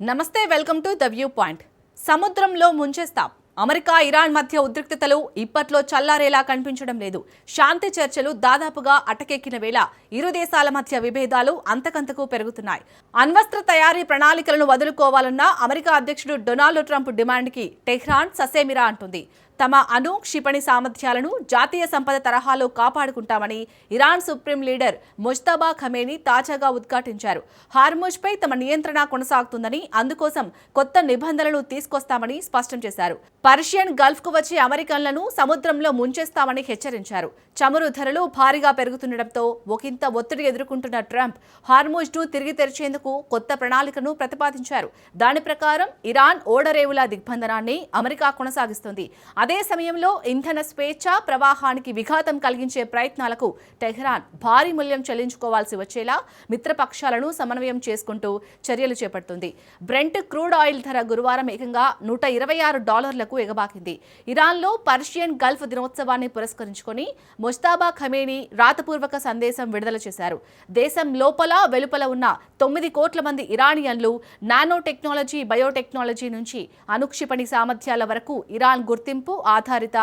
నమస్తే, welcome to the view point. సముద్రంలో ముంచేస్తాం. America Iran మధ్య ఉద్రిక్తతలు ఇప్పట్లో చల్లారేలా కనిపించడం లేదు. శాంతి చర్చలు దాదాపుగా అటకెక్కిన వేళ ఇరు దేశాల మధ్య విభేదాలు అంతకంతకు పెరుగుతున్నాయి. అణ్వస్త్ర తయారీ ప్రణాళికలను వదులుకోవాలన్న అమెరికా అధ్యక్షుడు డొనాల్డ్ ట్రంప్ డిమాండ్కి టెహ్రాన్ ససేమిరా అంటుంది. తమ అణు క్షిపణి సామర్థ్యాలను జాతీయ సంపద తరహాలో కాపాడుకుంటామని ఇరాన్ సుప్రీం లీడర్ ముజ్తబా ఖమేనీ తాజాగా ఉద్ఘాటించారు. హార్ముజ్పై తమ నియంత్రణ కొనసాగుతుందని, అందుకోసం కొత్త నిబంధనలు తీసుకొస్తామని స్పష్టం చేశారు. పర్షియన్ గల్ఫ్ కు వచ్చే అమెరికన్లను సముద్రంలో ముంచేస్తామని హెచ్చరించారు. చమురు ధరలు భారీగా పెరుగుతుండటంతో ఒకంత ఒత్తిడి ఎదుర్కొంటున్న ట్రంప్ హార్ముజ్ ను తిరిగి తెరిచేందుకు కొత్త ప్రణాళికను ప్రతిపాదించారు. దాని ప్రకారం ఇరాన్ ఓడరేవుల దిగ్బంధనాన్ని అమెరికా కొనసాగిస్తుంది. అదే సమయంలో ఇంధన స్వేచ్ఛ ప్రవాహానికి విఘాతం కలిగించే ప్రయత్నాలకు టెహ్రాన్ భారీ మూల్యం చెల్లించుకోవాల్సి వచ్చేలా మిత్రపక్షాలను సమన్వయం చేసుకుంటూ చర్యలు చేపడుతుంది. బ్రెంట్ క్రూడ్ ఆయిల్ ధర గురువారం ఏకంగా $126 ఎగబాకింది. ఇరాన్లో పర్షియన్ గల్ఫ్ దినోత్సవాన్ని పురస్కరించుకొని ముజ్తబా ఖమేనీ రాతపూర్వక సందేశం విడుదల చేశారు. దేశం లోపల వెలుపల ఉన్న 9 కోట్ల మంది ఇరానియన్లు నానో టెక్నాలజీ, బయోటెక్నాలజీ నుంచి అణుక్షిపణి సామర్థ్యాల వరకు ఇరాన్ గుర్తింపు ఆధారిత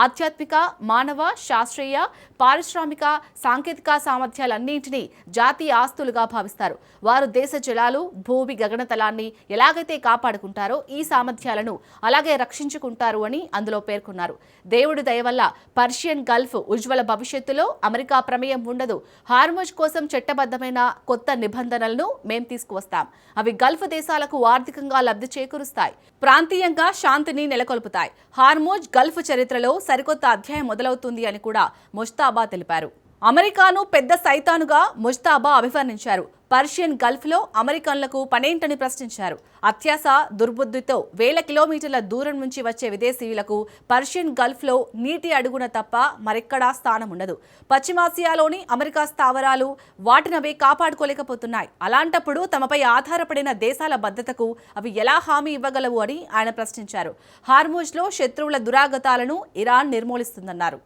ఆధ్యాత్మిక, మానవ, శాస్త్రీయ, పారిశ్రామిక, సాంకేతిక సామర్థ్యాలన్నింటినీ జాతీయ ఆస్తులుగా భావిస్తారు. వారు దేశ జలాలు, భూమి, గగనతలాన్ని ఎలాగైతే కాపాడుకుంటారో ఈ సామర్థ్యాలను అలాగే రక్షించుకుంటారు అని అందులో పేర్కొన్నారు. దేవుడి దయ వల్ల పర్షియన్ గల్ఫ్ ఉజ్వల భవిష్యత్తులో అమెరికా ప్రమేయం ఉండదు. హార్ముజ్ కోసం చట్టబద్ధమైన కొత్త నిబంధనలను మేం తీసుకువస్తాం. అవి గల్ఫ్ దేశాలకు ఆర్థికంగా లబ్ధి చేకూరుస్తాయి, ప్రాంతీయంగా శాంతిని నెలకొల్పుతాయి. హార్ముజ్ గల్ఫ్ చరిత్రలో సరికొత్త అధ్యాయం మొదలవుతుంది అని కూడా ముజ్తబా తెలిపారు. అమెరికాను పెద్ద సైతానుగా ముజ్తబా అభివర్ణించారు. పర్షియన్ గల్ఫ్లో అమెరికన్లకు పనేంటని ప్రశ్నించారు. అత్యాస, దుర్బుద్ధితో వేల కిలోమీటర్ల దూరం నుంచి వచ్చే విదేశీయులకు పర్షియన్ గల్ఫ్లో నీటి అడుగున తప్ప మరెక్కడా స్థానం ఉండదు. పశ్చిమాసియాలోని అమెరికా స్థావరాలు వాటినవే కాపాడుకోలేకపోతున్నాయి. అలాంటప్పుడు తమపై ఆధారపడిన దేశాల భద్రతకు అవి ఎలా హామీ ఇవ్వగలవు అని ఆయన ప్రశ్నించారు. హార్ముజ్లో శత్రువుల దురాగతాలను ఇరాన్ నిర్మూలిస్తుందన్నారు.